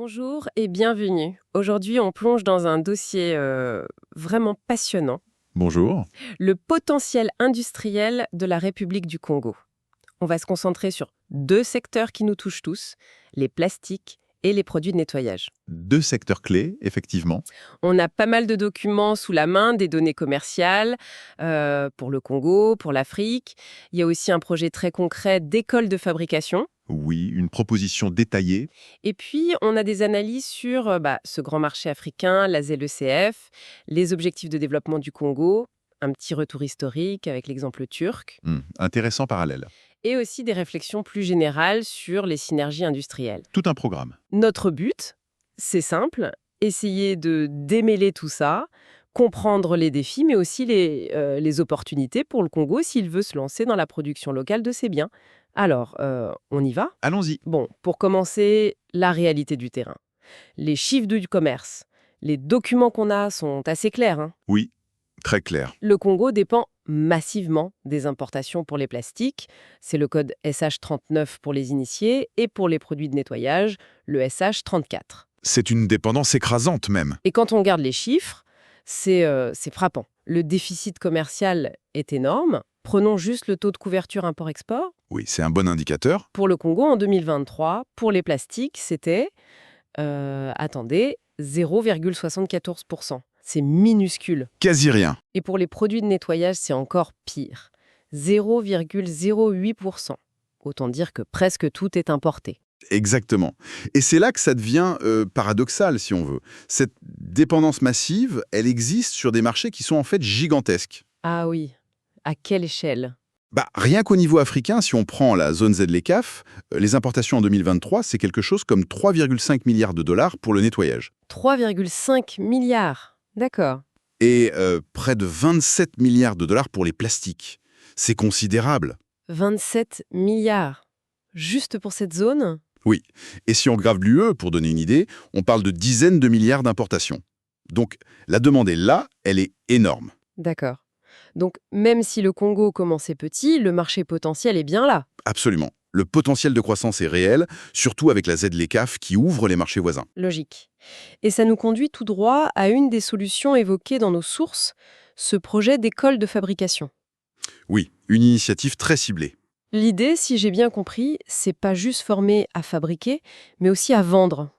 Bonjour et bienvenue. Aujourd'hui, on plonge dans un dossier vraiment passionnant, Bonjour. le potentiel industriel de la République du Congo. On va se concentrer sur deux secteurs qui nous touchent tous, les plastiques et les produits de nettoyage. Deux secteurs clés, effectivement. On a pas mal de documents sous la main, des données commerciales pour le Congo, pour l'Afrique. Il y a aussi un projet très concret d'école de fabrication. Oui, une proposition détaillée. Et puis, on a des analyses sur ce grand marché africain, la ZECF, les objectifs de développement du Congo, un petit retour historique avec l'exemple turc, Intéressant parallèle. et aussi des réflexions plus générales sur les synergies industrielles. Tout un programme. Notre but, c'est simple, essayer de démêler tout ça, comprendre les défis, mais aussi les opportunités pour le Congo s'il veut se lancer dans la production locale de ses biens. Alors, on y va ? Allons-y. Bon, pour commencer, la réalité du terrain. Les chiffres du commerce, les documents qu'on a sont assez clairs, hein. Oui, très clair. Le Congo dépend massivement des importations pour les plastiques. C'est le code SH39 pour les initiés et pour les produits de nettoyage, le SH34. C'est une dépendance écrasante même. Et quand on regarde les chiffres, c'est frappant. Le déficit commercial est énorme. Prenons juste le taux de couverture import-export. Oui, c'est un bon indicateur. Pour le Congo, en 2023, pour les plastiques, c'était, 0,74%. C'est minuscule. Quasi rien. Et pour les produits de nettoyage, c'est encore pire. 0,08%. Autant dire que presque tout est importé. Exactement. Et c'est là que ça devient paradoxal, si on veut. Cette dépendance massive, elle existe sur des marchés qui sont en fait gigantesques. Ah oui, à quelle échelle ? Rien qu'au niveau africain, si on prend la zone ZLECAf, les importations en 2023, c'est quelque chose comme 3,5 milliards de dollars pour le nettoyage. 3,5 milliards. D'accord. Et près de 27 milliards de dollars pour les plastiques. C'est considérable. 27 milliards. Juste pour cette zone ? Oui. Et si on grave l'UE, pour donner une idée, on parle de dizaines de milliards d'importations. Donc la demande est là, elle est énorme. D'accord. Donc, même si le Congo commençait petit, le marché potentiel est bien là. Absolument. Le potentiel de croissance est réel, surtout avec la ZLECAf qui ouvre les marchés voisins. Logique. Et ça nous conduit tout droit à une des solutions évoquées dans nos sources, ce projet d'école de fabrication. Oui, une initiative très ciblée. L'idée, si j'ai bien compris, c'est pas juste former à fabriquer, mais aussi à vendre.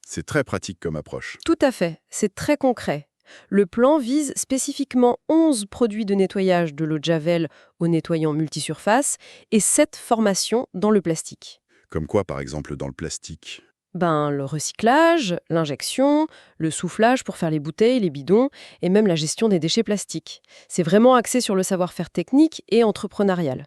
C'est très pratique comme approche. Tout à fait, c'est très concret. Le plan vise spécifiquement 11 produits de nettoyage de l'eau de Javel au nettoyant multisurface et 7 formations dans le plastique. Comme quoi, par exemple, dans le plastique? Le recyclage, l'injection, le soufflage pour faire les bouteilles, les bidons et même la gestion des déchets plastiques. C'est vraiment axé sur le savoir-faire technique et entrepreneurial.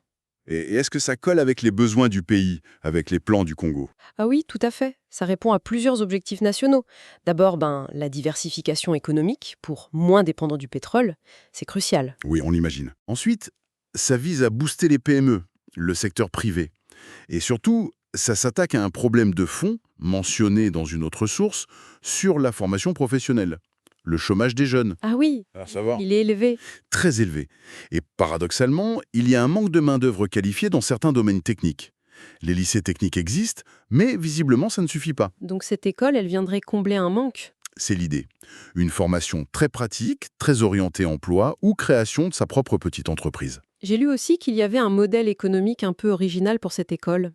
Et est-ce que ça colle avec les besoins du pays, avec les plans du Congo? Ah oui, tout à fait. Ça répond à plusieurs objectifs nationaux. D'abord, la diversification économique pour moins dépendre du pétrole, c'est crucial. Oui, on l'imagine. Ensuite, ça vise à booster les PME, le secteur privé. Et surtout, ça s'attaque à un problème de fond, mentionné dans une autre source, sur la formation professionnelle. Le chômage des jeunes. Ah oui, Ah, ça va. il est élevé. Très élevé. Et paradoxalement, il y a un manque de main-d'œuvre qualifiée dans certains domaines techniques. Les lycées techniques existent, mais visiblement ça ne suffit pas. Donc cette école, elle viendrait combler un manque. C'est l'idée. Une formation très pratique, très orientée emploi ou création de sa propre petite entreprise. J'ai lu aussi qu'il y avait un modèle économique un peu original pour cette école.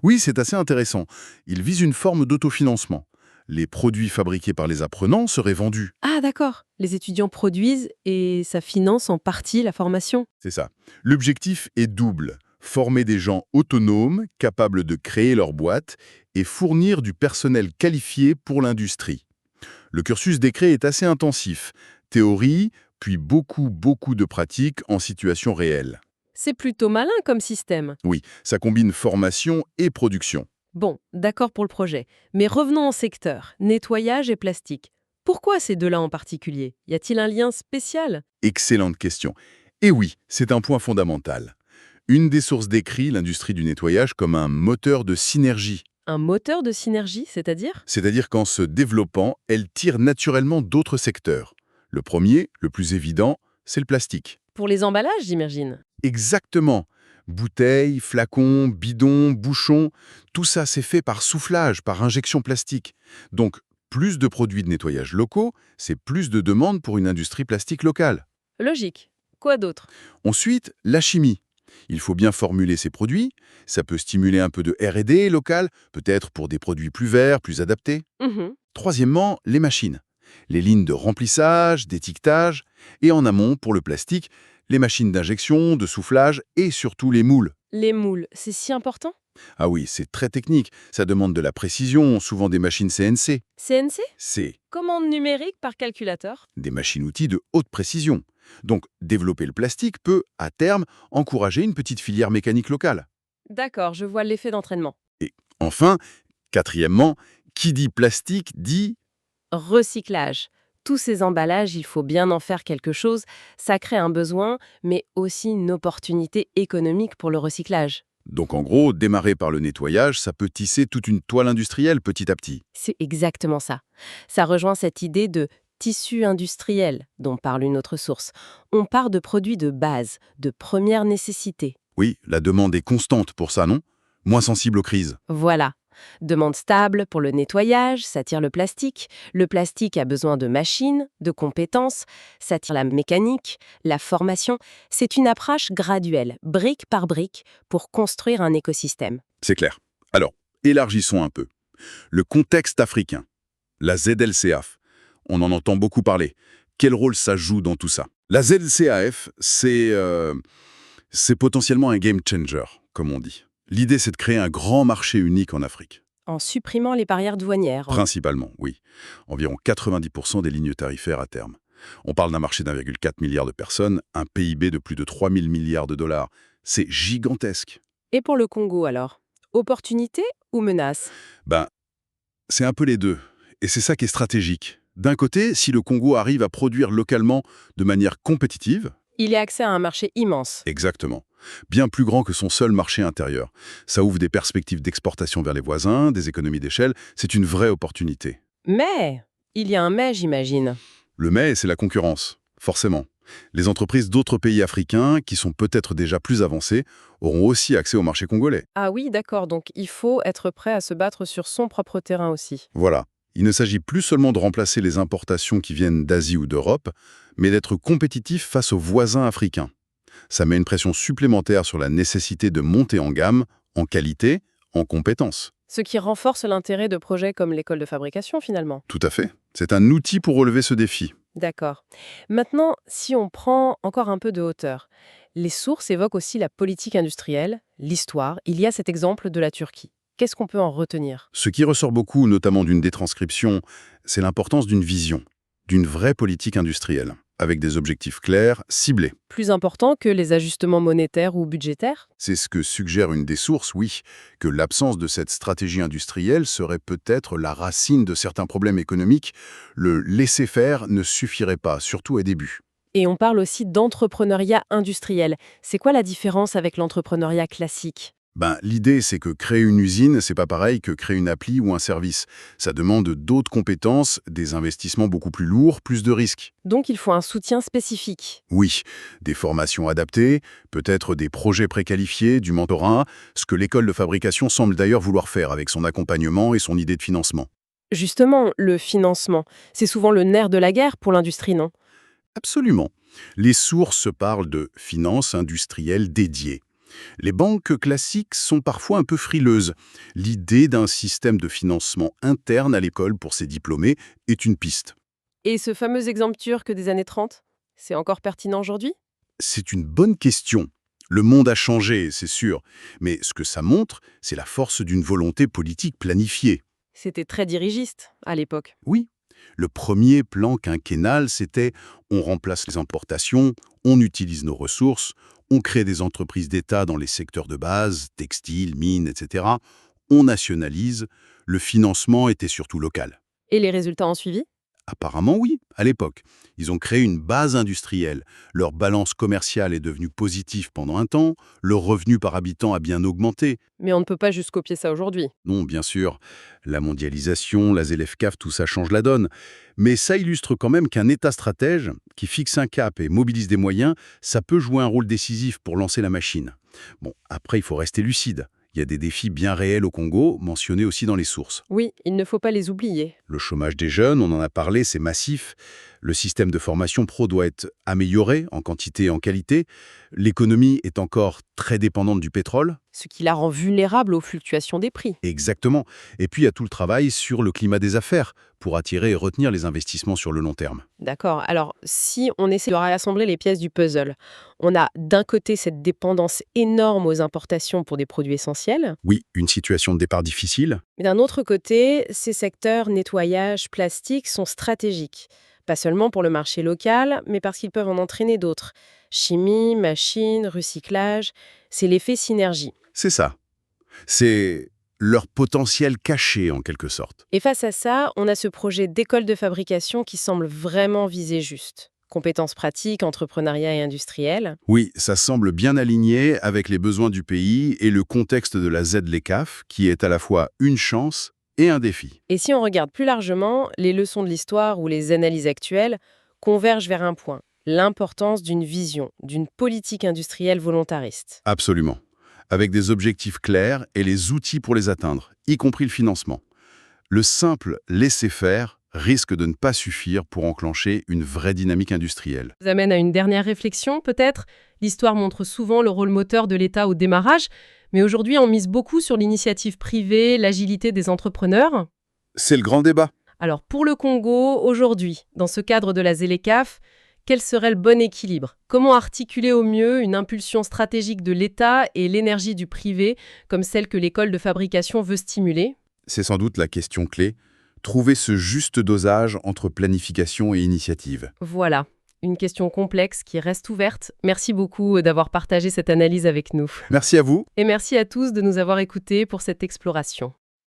Oui, c'est assez intéressant. Il vise une forme d'autofinancement. Les produits fabriqués par les apprenants seraient vendus. Ah d'accord, les étudiants produisent et ça finance en partie la formation. C'est ça. L'objectif est double. Former des gens autonomes, capables de créer leur boîte et fournir du personnel qualifié pour l'industrie. Le cursus décret est assez intensif. Théorie, puis beaucoup de pratiques en situation réelle. C'est plutôt malin comme système. Oui, ça combine formation et production. Bon, d'accord pour le projet. Mais revenons au secteur, nettoyage et plastique. Pourquoi ces deux-là en particulier ? Y a-t-il un lien spécial ? Excellente question. Et oui, c'est un point fondamental. Une des sources décrit l'industrie du nettoyage comme un moteur de synergie. Un moteur de synergie, c'est-à-dire ? C'est-à-dire qu'en se développant, elle tire naturellement d'autres secteurs. Le premier, le plus évident, c'est le plastique. Pour les emballages, j'imagine. Exactement. Bouteilles, flacons, bidons, bouchons, tout ça c'est fait par soufflage, par injection plastique. Donc, plus de produits de nettoyage locaux, c'est plus de demandes pour une industrie plastique locale. Logique. Quoi d'autre? Ensuite, la chimie. Il faut bien formuler ces produits. Ça peut stimuler un peu de R&D local, peut-être pour des produits plus verts, plus adaptés. Mhm. Troisièmement, les machines. Les lignes de remplissage, d'étiquetage, et en amont, pour le plastique, les machines d'injection, de soufflage et surtout les moules. Les moules, c'est si important? Ah oui, c'est très technique, ça demande de la précision, souvent des machines CNC. CNC? C'est Commande numérique par calculateur? des machines-outils de haute précision. Donc, développer le plastique peut, à terme, encourager une petite filière mécanique locale. D'accord, je vois l'effet d'entraînement. Et enfin, quatrièmement, qui dit plastique dit... Recyclage. Tous ces emballages, il faut bien en faire quelque chose. Ça crée un besoin, mais aussi une opportunité économique pour le recyclage. Donc en gros, démarrer par le nettoyage, ça peut tisser toute une toile industrielle petit à petit. C'est exactement ça. Ça rejoint cette idée de tissu industriel dont parle une autre source. On part de produits de base, de première nécessité. Oui, la demande est constante pour ça, non? Moins sensible aux crises. Voilà. Demande stable pour le nettoyage, ça tire le plastique. Le plastique a besoin de machines, de compétences, ça tire la mécanique, la formation. C'est une approche graduelle, brique par brique, pour construire un écosystème. C'est clair. Alors, élargissons un peu. Le contexte africain, la ZLCAF, on en entend beaucoup parler. Quel rôle ça joue dans tout ça? La ZLCAF, c'est potentiellement un game changer, comme on dit. L'idée, c'est de créer un grand marché unique en Afrique. En supprimant les barrières douanières. Principalement, oui. Environ 90% des lignes tarifaires à terme. On parle d'un marché d'1,4 milliard de personnes, un PIB de plus de 3 000 milliards de dollars. C'est gigantesque. Et pour le Congo alors? Opportunité ou menace? Ben, c'est un peu les deux. Et c'est ça qui est stratégique. D'un côté, si le Congo arrive à produire localement de manière compétitive, Il y a accès à un marché immense. exactement, bien plus grand que son seul marché intérieur, ça ouvre des perspectives d'exportation vers les voisins, des économies d'échelle, c'est une vraie opportunité. Mais, il y a un mais, j'imagine. Le mais, c'est la concurrence, forcément. Les entreprises d'autres pays africains, qui sont peut-être déjà plus avancées, auront aussi accès au marché congolais. Ah oui, d'accord, donc il faut être prêt à se battre sur son propre terrain aussi. Voilà. Il ne s'agit plus seulement de remplacer les importations qui viennent d'Asie ou d'Europe, mais d'être compétitif face aux voisins africains. Ça met une pression supplémentaire sur la nécessité de monter en gamme, en qualité, en compétences. Ce qui renforce l'intérêt de projets comme l'école de fabrication finalement. Tout à fait. C'est un outil pour relever ce défi. D'accord. Maintenant, si on prend encore un peu de hauteur, les sources évoquent aussi la politique industrielle, l'histoire. Il y a cet exemple de la Turquie. Qu'est-ce qu'on peut en retenir? Ce qui ressort beaucoup, notamment d'une des transcriptions, c'est l'importance d'une vision, d'une vraie politique industrielle, avec des objectifs clairs, ciblés. Plus important que les ajustements monétaires ou budgétaires? C'est ce que suggère une des sources, oui, que l'absence de cette stratégie industrielle serait peut-être la racine de certains problèmes économiques. Le laisser-faire ne suffirait pas, surtout au début. Et on parle aussi d'entrepreneuriat industriel. C'est quoi la différence avec l'entrepreneuriat classique? L'idée, c'est que créer une usine, c'est pas pareil que créer une appli ou un service. Ça demande d'autres compétences, des investissements beaucoup plus lourds, plus de risques. Donc il faut un soutien spécifique. Oui, des formations adaptées, peut-être des projets préqualifiés, du mentorat, ce que l'école de fabrication semble d'ailleurs vouloir faire avec son accompagnement et son idée de financement. Justement, le financement, c'est souvent le nerf de la guerre pour l'industrie, non? Absolument. Les sources parlent de finances industrielles dédiées. Les banques classiques sont parfois un peu frileuses. L'idée d'un système de financement interne à l'école pour ses diplômés est une piste. Et ce fameux exemple turc des années 30, c'est encore pertinent aujourd'hui? C'est une bonne question. Le monde a changé, c'est sûr, mais ce que ça montre, c'est la force d'une volonté politique planifiée. C'était très dirigiste à l'époque. Oui, le premier plan quinquennal, c'était on remplace les importations, on utilise nos ressources, on crée des entreprises d'État dans les secteurs de base, textiles, mines, etc. On nationalise, le financement était surtout local. Et les résultats ont suivi? Apparemment oui, à l'époque. Ils ont créé une base industrielle. Leur balance commerciale est devenue positive pendant un temps, leur revenu par habitant a bien augmenté. Mais on ne peut pas juste copier ça aujourd'hui. Non, bien sûr, la mondialisation, la ZLFCAF, tout ça change la donne. Mais ça illustre quand même qu'un État stratège, qui fixe un cap et mobilise des moyens, ça peut jouer un rôle décisif pour lancer la machine. Bon, après, il faut rester lucide. Il y a des défis bien réels au Congo, mentionnés aussi dans les sources. Oui, il ne faut pas les oublier. Le chômage des jeunes, on en a parlé, c'est massif. Le système de formation pro doit être amélioré en quantité et en qualité. L'économie est encore très dépendante du pétrole. Ce qui la rend vulnérable aux fluctuations des prix. Exactement. Et puis, il y a tout le travail sur le climat des affaires pour attirer et retenir les investissements sur le long terme. D'accord. Alors, si on essaie de rassembler les pièces du puzzle, on a d'un côté cette dépendance énorme aux importations pour des produits essentiels, Oui, une situation de départ difficile. mais d'un autre côté, ces secteurs nettoyage, plastique sont stratégiques. Pas seulement pour le marché local, mais parce qu'ils peuvent en entraîner d'autres. Chimie, machines, recyclage, c'est l'effet synergie. C'est ça. C'est leur potentiel caché, en quelque sorte. Et face à ça, on a ce projet d'école de fabrication qui semble vraiment viser juste. Compétences pratiques, entrepreneuriat et industriel. Oui, ça semble bien aligné avec les besoins du pays et le contexte de la ZLECAf, qui est à la fois une chance et un défi. Et si on regarde plus largement, les leçons de l'histoire ou les analyses actuelles convergent vers un point, l'importance d'une vision, d'une politique industrielle volontariste. Absolument. Avec des objectifs clairs et les outils pour les atteindre, y compris le financement. Le simple laisser-faire risque de ne pas suffire pour enclencher une vraie dynamique industrielle. Ça nous amène à une dernière réflexion, peut-être. L'histoire montre souvent le rôle moteur de l'État au démarrage, mais aujourd'hui on mise beaucoup sur l'initiative privée, l'agilité des entrepreneurs. C'est le grand débat. Alors pour le Congo, aujourd'hui, dans ce cadre de la ZLECAf, quel serait le bon équilibre? Comment articuler au mieux une impulsion stratégique de l'État et l'énergie du privé, comme celle que l'école de fabrication veut stimuler? C'est sans doute la question clé. Trouver ce juste dosage entre planification et initiative. Voilà, une question complexe qui reste ouverte. Merci beaucoup d'avoir partagé cette analyse avec nous. Merci à vous. Et merci à tous de nous avoir écoutés pour cette exploration.